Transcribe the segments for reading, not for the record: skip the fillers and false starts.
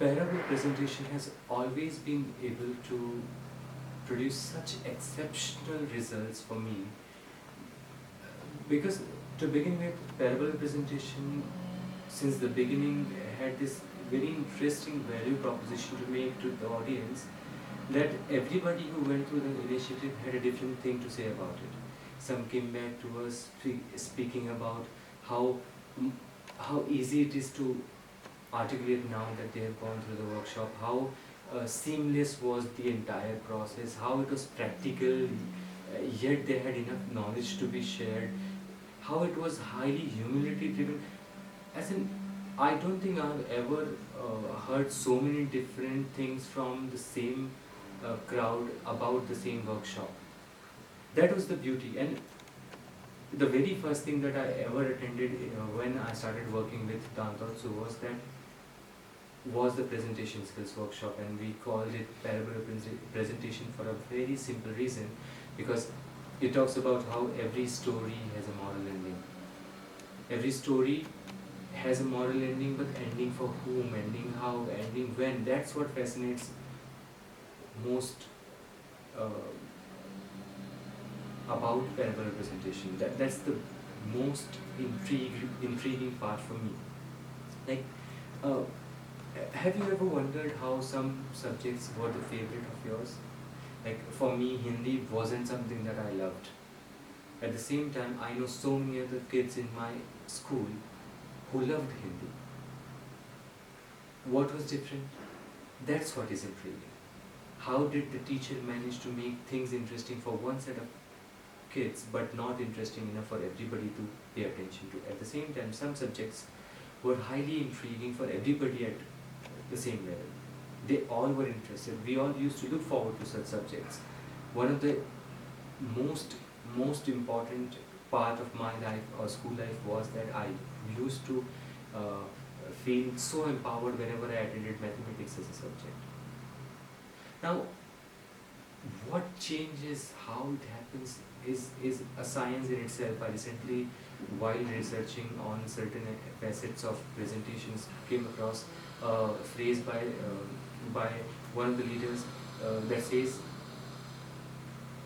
parable presentation has always been able to produce such exceptional results for me, because to begin with, parable presentation since the beginning had this very interesting value proposition to make to the audience, that everybody who went through the initiative had a different thing to say about it. Some came back to us speaking about how how easy it is to articulate now that they have gone through the workshop, how seamless was the entire process, how it was practical, yet they had enough knowledge to be shared, how it was highly humility driven. As in, I don't think I've ever heard so many different things from the same crowd about the same workshop. That was the beauty. And the very first thing that I ever attended when I started working with Dantotsu was the presentation skills workshop, and we called it parable presentation for a very simple reason, because it talks about how every story has a moral ending. Every story has a moral ending, but ending for whom, ending how, ending when, that's what fascinates most about parable representation. That's the most intriguing part for me. Like, have you ever wondered how some subjects were the favorite of yours? Like for me, Hindi wasn't something that I loved. At the same time, I know so many other kids in my school who loved Hindi. What was different? That's what is intriguing. How did the teacher manage to make things interesting for one set of kids but not interesting enough for everybody to pay attention to? At the same time, some subjects were highly intriguing for everybody at the same level. They all were interested. We all used to look forward to such subjects. One of the most important part of my life or school life was that I used to feel so empowered whenever I attended mathematics as a subject. Now, what changes, how it happens is a science in itself. I recently, while researching on certain facets of presentations, came across a phrase by one of the leaders that says,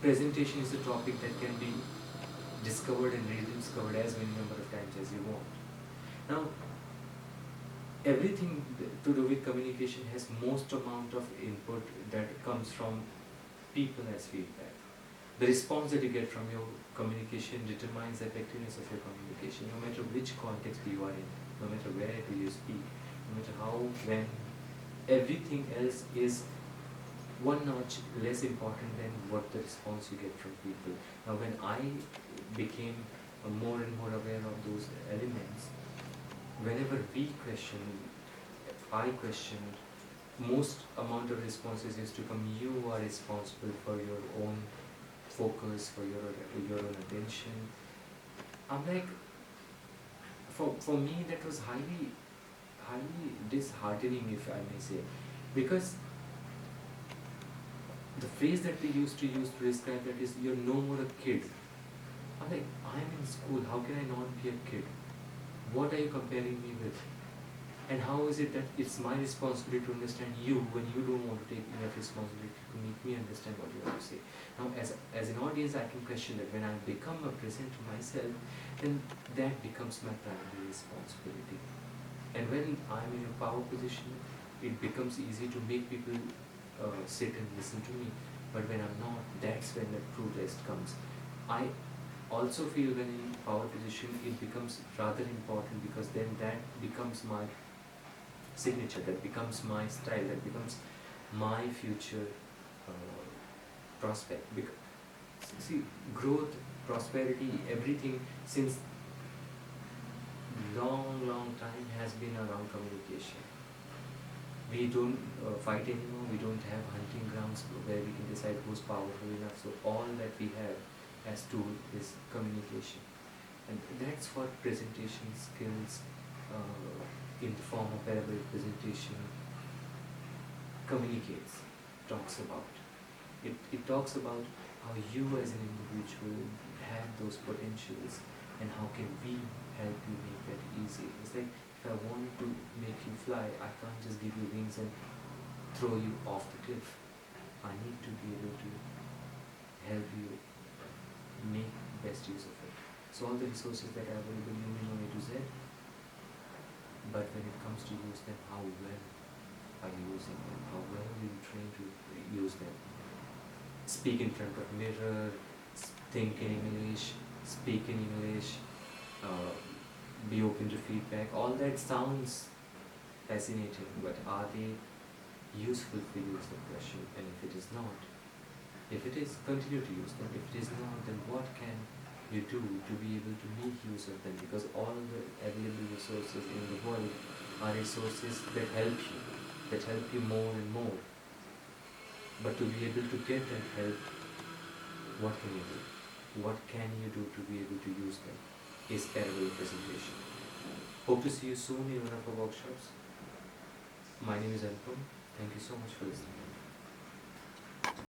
presentation is a topic that can be discovered and rediscovered as many number of times as you want. Now, everything to do with communication has most amount of input that comes from people as feedback. The response that you get from your communication determines the effectiveness of your communication, no matter which context you are in, no matter where do you speak, no matter how, when. Everything else is one notch less important than what the response you get from people. Now, when I became more and more aware of those elements, whenever I questioned, most amount of responses used to come, you are responsible for your own focus, for your own attention. I'm like, for me that was highly disheartening, if I may say, because the phrase that we used to use to describe that is, you're no more a kid. I'm like, I'm in school, how can I not be a kid? What are you comparing me with? And how is it that it's my responsibility to understand you when you don't want to take enough responsibility to make me understand what you want to say? Now, as an audience, I can question that when I become a presenter myself, then that becomes my primary responsibility. And when I'm in a power position, it becomes easy to make people sit and listen to me. But when I'm not, that's when the true test comes. I also feel when in power position, it becomes rather important, because then that becomes my signature, that becomes my style, that becomes my future prospect. Because, see, growth, prosperity, everything since long time has been around communication. We don't fight anymore, we don't have hunting grounds where we can decide who's powerful enough. So all that we have as tool is communication. And that's what presentation skills in the form of parable presentation communicates, talks about. It talks about how you as an individual have those potentials and how can we help you make that easy. It's like, if if I want to make you fly, I can't just give you wings and throw you off the cliff. I need to be able to help you make best use of it. So all the resources that are available, you may know A to Z, but when it comes to use them, how well are you using them? How well are you trained to use them? Speak in front of mirror, think in English, speak in English, be open to feedback. All that sounds fascinating, but are they useful for you is the question. And if it is not, if it is, continue to use them. If it is not, then what can you do to be able to make use of them? Because all the available resources in the world are resources that help you more and more. But to be able to get that help, what can you do? What can you do to be able to use them? Is parallel presentation. Hope to see you soon in one of our workshops. My name is Anupam. Thank you so much for listening.